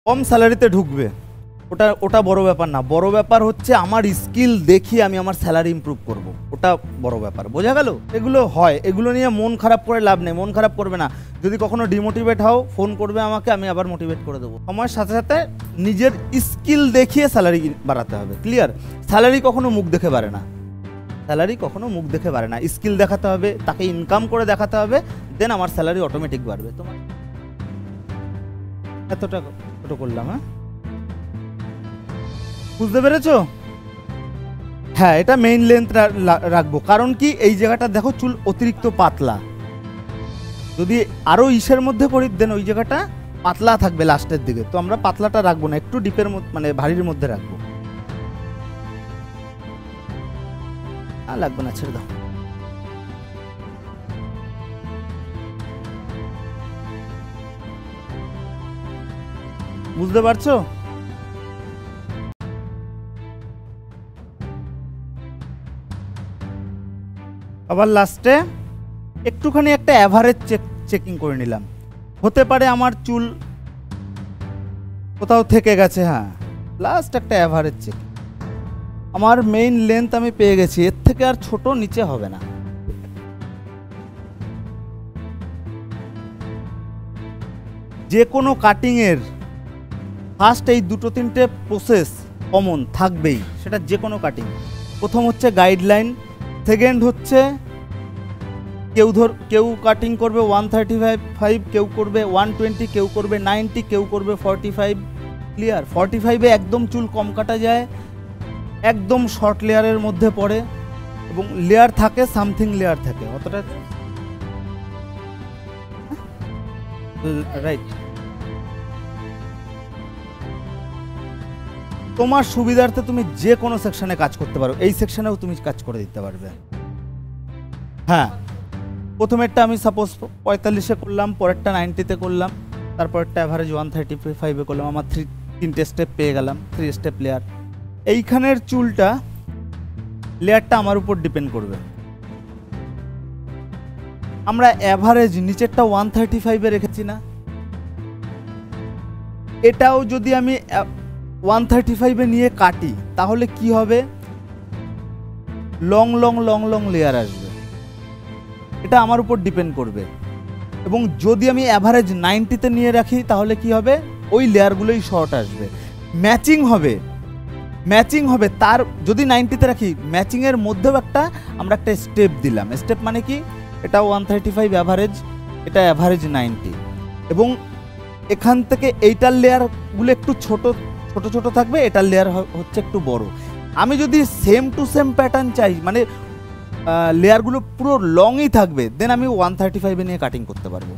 কম স্যালারিতে ঢুকবে, ওটা ওটা বড় ব্যাপার না। বড় ব্যাপার হচ্ছে আমার স্কিল দেখিয়ে আমি আমার স্যালারি ইমপ্রুভ করব, ওটা বড় ব্যাপার। বোঝা গেল? এগুলো হয়, এগুলো নিয়ে মন খারাপ করে লাভ নেই। মন খারাপ করবে না। যদি কখনো ডিমোটিভেট হও, ফোন করবে আমাকে, আমি আবার মোটিভেট করে দেবো। সময়ের সাথে সাথে নিজের স্কিল দেখিয়ে স্যালারি বাড়াতে হবে। ক্লিয়ার? স্যালারি কখনো মুখ দেখে বাড়ে না, স্যালারি কখনো মুখ দেখে বাড়ে না। স্কিল দেখাতে হবে, তাকে ইনকাম করে দেখাতে হবে, দেন আমার স্যালারি অটোমেটিক বাড়বে। তোমার এতটা ছোটো করলাম, হ্যাঁ? বুঝতে পেরেছো? হ্যাঁ, এটা মেইন লেন্থ রাখবো। কারণ কি, এই জায়গাটা দেখো চুল অতিরিক্ত পাতলা। যদি আরো ইসের মধ্যে করি দেন ওই জায়গাটা পাতলা থাকবে লাস্টের দিকে। তো আমরা পাতলাটা রাখবো না, একটু ডিপের মধ্যে, মানে ভারীর মধ্যে রাখবো। আর লাগবে না, ছেড়ে দাও। বুঝতে পারছো? আবার লাস্টে একটুখানি একটা অ্যাভারেজ চেকিং করে নিলাম। হতে পারে আমার চুল কোথাও থেকে গেছে, হ্যাঁ, লাস্ট একটা অ্যাভারেজ চেক। আমার মেইন লেন্থ আমি পেয়ে গেছি, এর থেকে আর ছোট নিচে হবে না। যে কোনো কাটিংয়ের ফার্স্ট এই দুটো তিনটে প্রসেস কমন থাকবেই, সেটা যে কোনো কাটিং। প্রথম হচ্ছে গাইডলাইন, সেকেন্ড হচ্ছে কেউ কাটিং করবে 135, কেউ করবে 120, কেউ করবে 90, কেউ করবে 45। ক্লিয়ার? 45-এ একদম চুল কম কাটা যায়, একদম শর্ট লেয়ারের মধ্যে পড়ে, এবং লেয়ার থাকে, সামথিং লেয়ার থাকে, অতটা রাইট। তোমার সুবিধার্থে তুমি যে কোনো সেকশনে কাজ করতে পারো, এই সেকশনেও তুমি কাজ করে দিতে পারবে। হ্যাঁ, প্রথমেরটা আমি সাপোজ 45-এ করলাম, পরেরটা 90-তে করলাম, তারপরেরটা অ্যাভারেজ 135-এ করলাম। আমার তিনটে স্টেপ পেয়ে গেলাম, 3 স্টেপ লেয়ার। এইখানের চুলটা লেয়ারটা আমার উপর ডিপেন্ড করবে। আমরা অ্যাভারেজ নিচেরটা 135-এ রেখেছি না, এটাও যদি আমি 135-এ নিয়ে কাটি তাহলে কি হবে, long long long long layer আসবে। এটা আমার উপর ডিপেন্ড করবে। এবং যদি আমি অ্যাভারেজ 90-তে নিয়ে রাখি তাহলে কি হবে, ওই লেয়ারগুলোই শর্ট আসবে। ম্যাচিং হবে তার, যদি 90-তে রাখি ম্যাচিংয়ের মধ্যেও আমরা একটা স্টেপ দিলাম। স্টেপ মানে কি, এটা 135 অ্যাভারেজ, এটা অ্যাভারেজ 90, এবং এখান থেকে এইটার লেয়ারগুলো একটু ছোট ছোট ছোট থাকবে, এটার লেয়ার হচ্ছে একটু বড়। আমি যদি সেম টু সেম প্যাটার্ন চাই, মানে লেয়ারগুলো পুরো লংই থাকবে, দেন আমি 135-এ নিয়ে কাটিং করতে পারবো।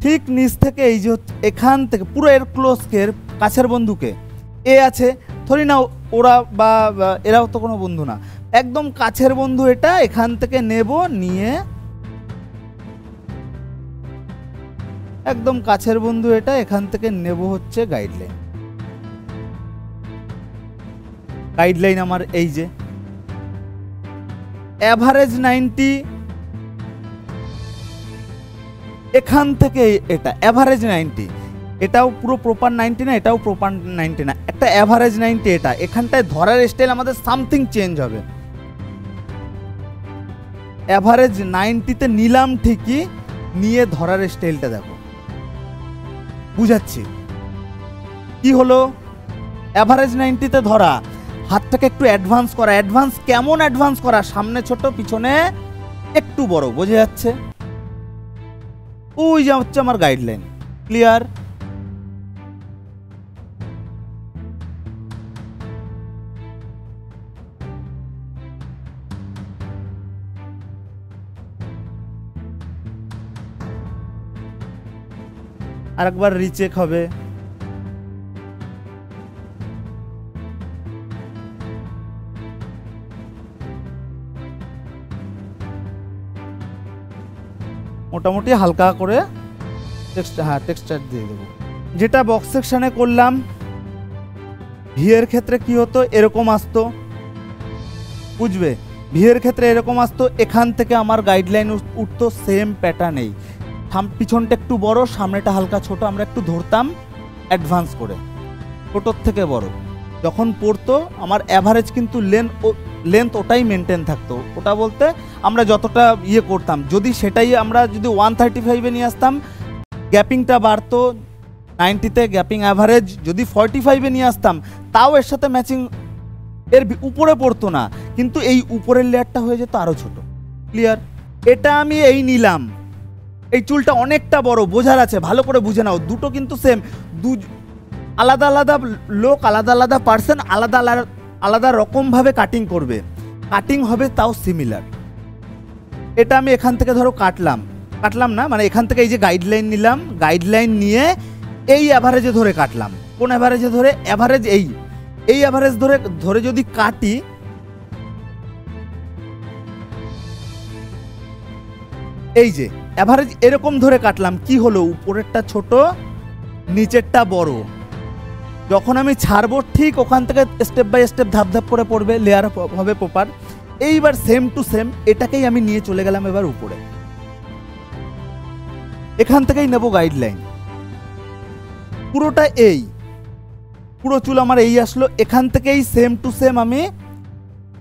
ঠিক নিচ থেকে এই যে এখান থেকে পুরো এর ক্লোজকে, কাছের বন্ধুকে, এ আছে ধরি না, ওরা বা এরাও তো কোনো বন্ধু না, একদম কাছের বন্ধু, এটা এখান থেকে নেব, নিয়ে একদম কাছের বন্ধু, এটা এখান থেকে নেব হচ্ছে গাইডলাইন আমার এই যে অ্যাভারেজ 90, এখান থেকে এটা অ্যাভারেজ 90, এটাও পুরো প্রপার 90 না, এটাও প্রপার 90 না, একটা অ্যাভারেজ 90। এটা এখানটায় ধরার স্টাইল আমাদের সামথিং চেঞ্জ হবে। অ্যাভারেজ 90-তে নিলাম ঠিকই, নিয়ে ধরার স্টাইলটা দেখো, বুঝাচ্ছি কি হলো। অ্যাভারেজ 90-তে ধরা, হাতটাকে একটু অ্যাডভান্স করা। অ্যাডভান্স কেমন অ্যাডভান্স করা, সামনে ছোট পিছনে একটু বড়, বোঝা যাচ্ছে? ওই যে হচ্ছে আমার গাইডলাইন। ক্লিয়ার? আরেকবার রিচেক হবে। মোটামুটি হালকা করে টেক্সচার দিয়ে দেবো। যেটা বক্স সেকশনে করলাম, ভিয়ের ক্ষেত্রে কি হতো, এরকম আসতো, বুঝবে? ভিয়ের ক্ষেত্রে এরকম আসতো, এখান থেকে আমার গাইডলাইন উঠতো সেম প্যাটার্নেই, পিছনটা একটু বড়, সামনেটা হালকা ছোট, আমরা একটু ধরতাম, অ্যাডভান্স করে, ছোটোর থেকে বড় যখন পড়তো আমার অ্যাভারেজ কিন্তু লেন্থ ওটাই মেনটেন থাকতো। ওটা বলতে আমরা যতটা ইয়ে করতাম, যদি সেটাই আমরা যদি 135-এ নিয়ে আসতাম গ্যাপিংটা বাড়তো 90-তে, গ্যাপিং অ্যাভারেজ যদি 45-এ নিয়ে আসতাম তাও এর সাথে ম্যাচিং এর উপরে পড়তো না, কিন্তু এই উপরের লেয়ারটা হয়ে যেত আরও ছোট। ক্লিয়ার? এটা আমি এই নিলাম, এই চুলটা অনেকটা বড়, বোঝার আছে, ভালো করে বুঝে নাও। দুটো কিন্তু সেম, আলাদা আলাদা লোক, আলাদা আলাদা পার্সন, আলাদা আলাদা রকমভাবে কাটিং করবে, কাটিং হবে তাও সিমিলার। এটা আমি এখান থেকে ধরো কাটলাম না, মানে এখান থেকে এই যে গাইডলাইন নিলাম, গাইডলাইন নিয়ে এই অ্যাভারেজে ধরে কাটলাম। কোন অ্যাভারেজে ধরে? অ্যাভারেজ এই অ্যাভারেজ ধরে যদি কাটি, এই যে অ্যাভারেজ এরকম ধরে কাটলাম, কি হলো? উপরেরটা ছোট, নিচেরটা বড়। যখন আমি ছাড়বো ঠিক ওখান থেকে স্টেপ বাই স্টেপ ধাপ ধাপ করে পড়বে, লেয়ার হবে প্রপার। এইবার সেম টু সেম এটাকেই আমি নিয়ে চলে গেলাম এবার উপরে, এখান থেকেই নেব গাইডলাইন, পুরোটা পুরো চুল আমার এই আসলো, এখান থেকেই সেম টু সেম আমি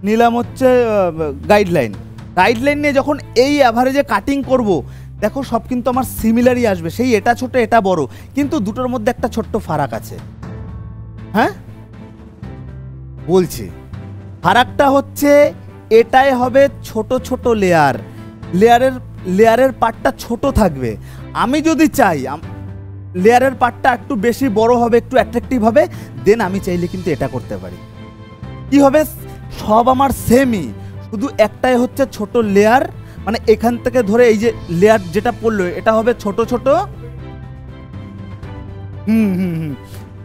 নিলাম হচ্ছে গাইডলাইন নিয়ে যখন এই অ্যাভারেজে কাটিং করব, দেখো সব কিন্তু আমার সিমিলারই আসবে, সেই এটা ছোট এটা বড়, কিন্তু দুটোর মধ্যে একটা ছোট্ট ফারাক আছে। হ্যাঁ বলছি, ফারাকটা হচ্ছে এটাই হবে ছোট ছোট লেয়ারের পার্টটা ছোট থাকবে। আমি যদি চাই লেয়ারের পার্টটা একটু বেশি বড় হবে, একটু অ্যাট্রাকটিভ হবে, দেন আমি চাইলে কিন্তু এটা করতে পারি। কি হবে? সব আমার সেমই, শুধু একটাই হচ্ছে ছোট লেয়ার, মানে এখান থেকে ধরে এই যে লেয়ার যেটা পড়লো এটা হবে ছোট ছোট,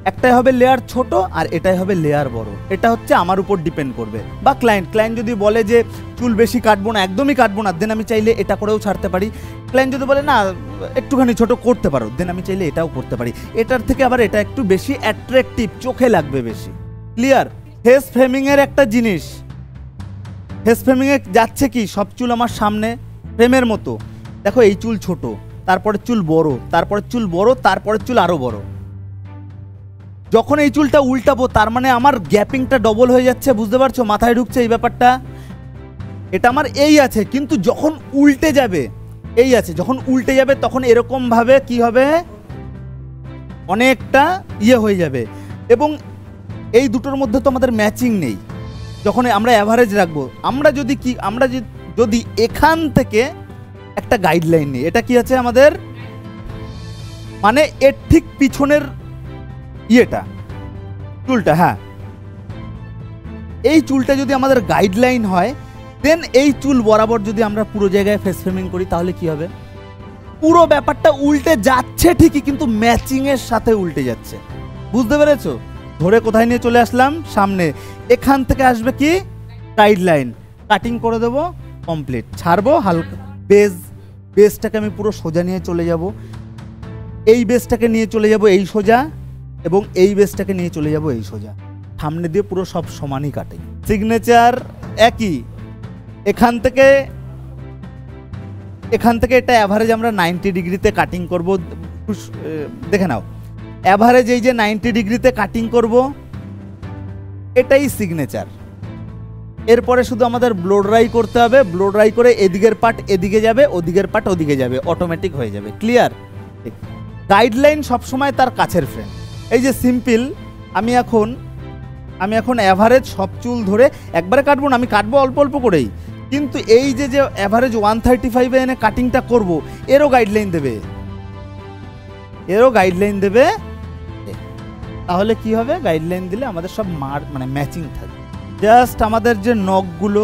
একটাই হবে লেয়ার ছোট আর এটাই হবে লেয়ার বড়। এটা হচ্ছে আমার উপর ডিপেন্ড করবে, বা ক্লায়েন্ট যদি বলে যে চুল বেশি কাটবো না, একদমই কাটবো না, দেন আমি চাইলে এটা করেও ছাড়তে পারি। ক্লায়েন্ট যদি বলে না একটুখানি ছোট করতে পারো, দেন আমি চাইলে এটাও করতে পারি। এটার থেকে আবার এটা একটু বেশি অ্যাট্রাকটিভ, চোখে লাগবে বেশি। ক্লিয়ার? ফেস ফ্রেমিংয়ের একটা জিনিস, ফেস ফ্রেমিংয়ে যাচ্ছে কি, সব চুল আমার সামনে ফ্রেমের মতো, দেখো এই চুল ছোট, তারপরে চুল বড়, তারপরে চুল বড়, তারপরে চুল আরো বড়। যখন এই চুলটা উল্টাবো তার মানে আমার গ্যাপিংটা ডবল হয়ে যাচ্ছে, বুঝতে পারছো? মাথায় ঢুকছে এই ব্যাপারটা? এটা আমার এই আছে, কিন্তু যখন উল্টে যাবে, এই আছে, যখন উল্টে যাবে তখন এরকম ভাবে কি হবে, অনেকটা ইয়ে হয়ে যাবে। এবং এই দুটোর মধ্যে তো আমাদের ম্যাচিং নেই। যখন আমরা অ্যাভারেজ রাখবো, আমরা যদি এখান থেকে একটা গাইডলাইন নিই, এটা কি আছে আমাদের, মানে এর ঠিক পিছনের ইয়েটা চুলটা, হ্যাঁ এই চুলটা যদি আমাদের গাইডলাইন হয়, দেন এই চুল বরাবর যদি আমরা পুরো জায়গায় ফেস ফ্রেমিং করি, তাহলে কি হবে? পুরো ব্যাপারটা উল্টে যাচ্ছে ঠিকই, কিন্তু ম্যাচিং এর সাথে উল্টে যাচ্ছে। বুঝতে পেরেছো? ধরে কোথায় নিয়ে চলে আসলাম? সামনে। এখান থেকে আসবে কি গাইডলাইন, কাটিং করে দেবো, কমপ্লিট। ছাড়বো হালকা, বেসটাকে আমি পুরো সোজা নিয়ে চলে যাব, এই বেসটাকে নিয়ে চলে যাব এই সোজা, এবং এই বেসটাকে নিয়ে চলে যাব এই সোজা, সামনে দিয়ে পুরো সব সমানই কাটিং। সিগনেচার একই, এখান থেকে এটা অ্যাভারেজ আমরা 90 ডিগ্রিতে কাটিং করব। দেখে নাও, অ্যাভারেজ এই যে 90 ডিগ্রিতে কাটিং করব, এটাই সিগনেচার। এরপরে শুধু আমাদের ব্লো ড্রাই করতে হবে, ব্লো ড্রাই করে এদিকের পার্ট এদিকে যাবে, ওদিকের পার্ট ওদিকে যাবে, অটোমেটিক হয়ে যাবে। ক্লিয়ার? গাইডলাইন সবসময় তার কাছের ফ্রেন্ড। এই যে সিম্পল, আমি এখন অ্যাভারেজ সব চুল ধরে একবারে কাটবো না, আমি কাটবো অল্প অল্প করেই, কিন্তু এই যে অ্যাভারেজ 135-এ এনে কাটিংটা করব, এরও গাইডলাইন দেবে, তাহলে কি হবে? গাইডলাইন দিলে আমাদের সব মানে ম্যাচিং থাকবে। জাস্ট আমাদের যে নখগুলো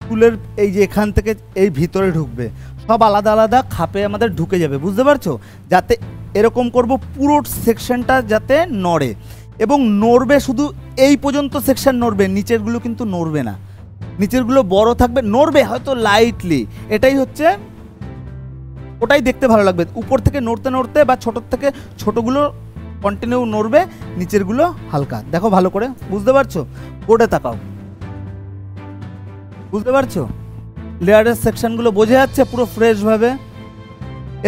চুলের এই যে এখান থেকে এই ভিতরে ঢুকবে, সব আলাদা আলাদা খাপে আমাদের ঢুকে যাবে। বুঝতে পারছো? যাতে এরকম করব পুরো সেকশনটা যাতে নড়ে, এবং নড়বে শুধু এই পর্যন্ত সেকশন নড়বে, নিচেরগুলো কিন্তু নড়বে না, নিচেরগুলো বড় থাকবে, নড়বে হয়তো লাইটলি, এটাই হচ্ছে, ওটাই দেখতে ভালো লাগবে। উপর থেকে নড়তে নড়তে বা ছোটোর থেকে ছোটোগুলো কন্টিনিউ নড়বে, নিচেরগুলো হালকা। দেখো ভালো করে, বুঝতে পারছো? বোর্ডে তাকাও, বুঝতে পারছো? লেয়ারের সেকশনগুলো বোঝা যাচ্ছে পুরো ফ্রেশভাবে।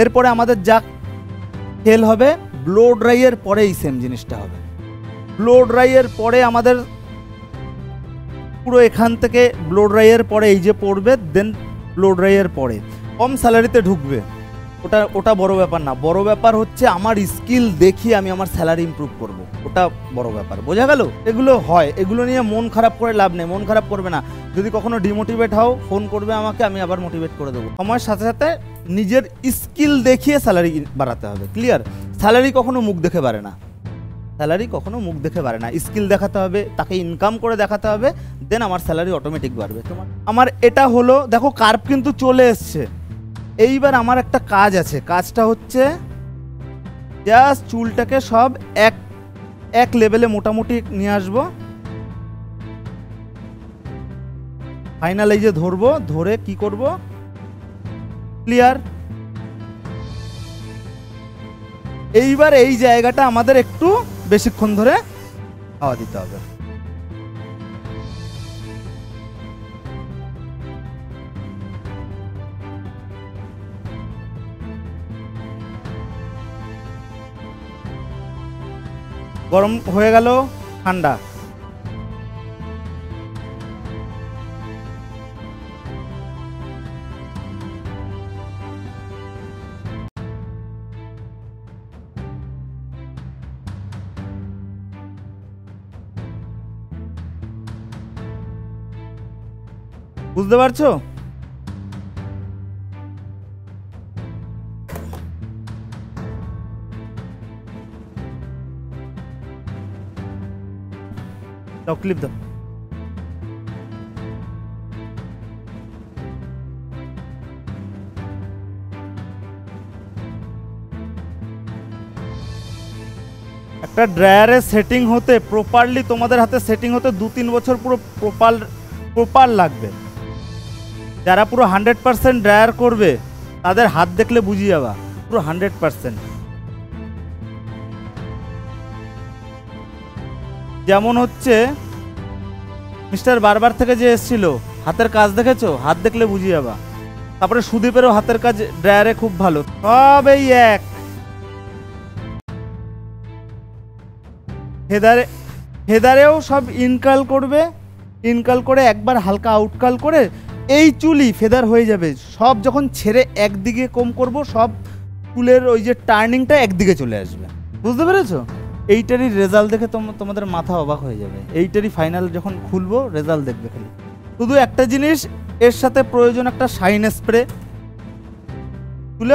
এরপরে আমাদের যা খেল হবে, ব্লো ড্রাইয়ের পরে এই সেম জিনিসটা হবে। ব্লো ড্রাইয়ের পরে আমাদের পুরো এখান থেকে ব্লো ড্রাইয়ের পরে এই যে পড়বে, দেন ব্লো ড্রাইয়ের পরে কম স্যালারিতে ঢুকবে, ওটা বড় ব্যাপার না। বড় ব্যাপার হচ্ছে আমার স্কিল দেখিয়ে আমি আমার স্যালারি ইমপ্রুভ করব, ওটা বড় ব্যাপার। বোঝা গেল? এগুলো হয়, এগুলো নিয়ে মন খারাপ করে লাভ নেই, মন খারাপ করবে না। যদি কখনো ডিমোটিভেট হও ফোন করবে আমাকে, আমি আবার মোটিভেট করে দেবো। সময়ের সাথে সাথে নিজের স্কিল দেখিয়ে স্যালারি বাড়াতে হবে। ক্লিয়ার? স্যালারি কখনো মুখ দেখে বাড়ে না, স্যালারি কখনো মুখ দেখে বাড়ে না। স্কিল দেখাতে হবে, তাকে ইনকাম করে দেখাতে হবে, দেন আমার স্যালারি অটোমেটিক বাড়বে। আমার এটা হলো, দেখো কার্ভ কিন্তু চলে এসছে। এইবার আমার একটা কাজ আছে, কাজটা হচ্ছে জাস্ট চুলটাকে সব এক লেভেলে মোটামুটি নিয়ে আসবো। ফাইনাল এই যে ধরবো, ধরে কি করব, ক্লিয়ার? এইবার এই জায়গাটা আমাদের একটু বেশিক্ষণ ধরে হাওয়া দিতে হবে। গরম হয়ে গেল, ঠান্ডা। বুঝতে পারছো? দাও, ক্লিপ দাও। একটা ড্রায়ারের সেটিং হতে প্রপারলি, তোমাদের হাতে সেটিং হতে 2-3 বছর পুরো প্রপার লাগবে। যারা পুরো 100% ড্রায়ার করবে তাদের হাত দেখলে বুঝিয়ে যাবা পুরো 100%। যেমন হচ্ছে মিস্টার বারবার থেকে যে এসেছিল, হাতের কাজ দেখেছো? হাত দেখলে বুঝিয়ে যাবা। তারপরে সুদীপেরও হাতের কাজ ড্রায়ারে খুব ভালো। সব এই এক। হেদারেও সব ইনকাল করবে, ইনকাল করে একবার হালকা আউটকাল করে এই চুলই ফেদার হয়ে যাবে। সব যখন ছেড়ে একদিকে কম করব, সব চুলের ওই যে টার্নিংটা একদিকে চলে আসবে। বুঝতে পেরেছো? এইটারই রেজাল্ট দেখে তোমাদের মাথা অবাক হয়ে যাবে। এইটারই ফাইনাল যখন খুলবো রেজাল্ট দেখবে খালি। শুধু একটা জিনিস এর সাথে প্রয়োজন, একটা শাইন স্প্রে। চুলে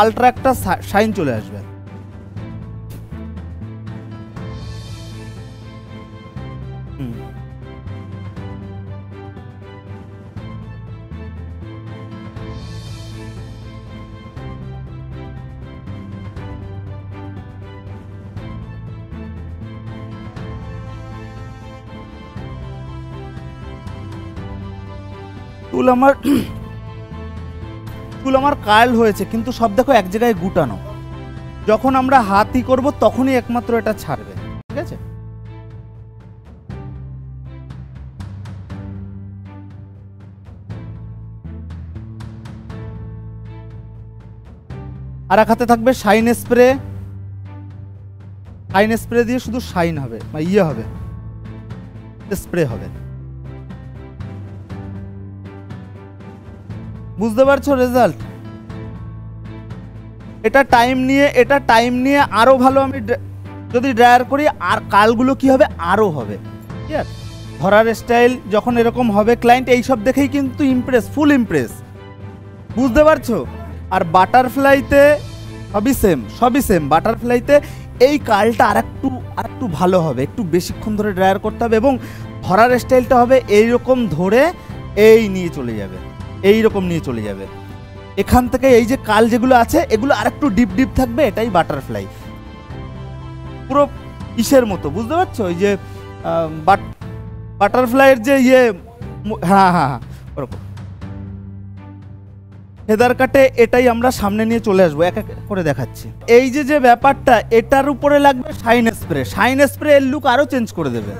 আলট্রা একটা শাইন চলে আসবে। চুল আমার কার্ল হয়েছে, কিন্তু সব দেখো এক জায়গায় গুটানো। যখন আমরা হাতই করব তখনই একমাত্র এটা ছাড়বে। ঠিক আছে? আর এক হাতে থাকবে শাইন স্প্রে। শাইন স্প্রে দিয়ে শুধু শাইন হবে, ইয়ে হবে, স্প্রে হবে। বুঝতে পারছো রেজাল্ট? এটা টাইম নিয়ে আরো ভালো আমি যদি ড্রায়ার করি, আর কালগুলো কি হবে, আরো হবে। ঠিক আছে? ধরার স্টাইল যখন এরকম হবে, ক্লায়েন্ট এইসব দেখেই কিন্তু ইমপ্রেস, ফুল ইমপ্রেস। বুঝতে পারছো? আর বাটারফ্লাইতে সবই সেম। বাটারফ্লাইতে এই কালটা আরেকটু ভালো হবে, একটু বেশিক্ষণ ধরে ড্রায়ার করতে হবে, এবং ধরার স্টাইলটা হবে এইরকম ধরে এই নিয়ে চলে যাবে, এইরকম নিয়ে চলে যাবে। এখান থেকে এই যে কাল যেগুলো আছে এগুলো আরেকটু ডিপ থাকবে। এটাই বাটারফ্লাই, পুরো ইসের মতো। বুঝতে পারছো? ওই যে বাটারফ্লাইয়ের যে ইয়ে, হ্যাঁ ওরকম ফেদার কাটে। এটাই আমরা সামনে নিয়ে চলে আসবো, এক এক করে দেখাচ্ছি। এই যে ব্যাপারটা, এটার উপরে লাগবে শাইন স্প্রে। শাইন স্প্রে এর লুক আরো চেঞ্জ করে দেবে।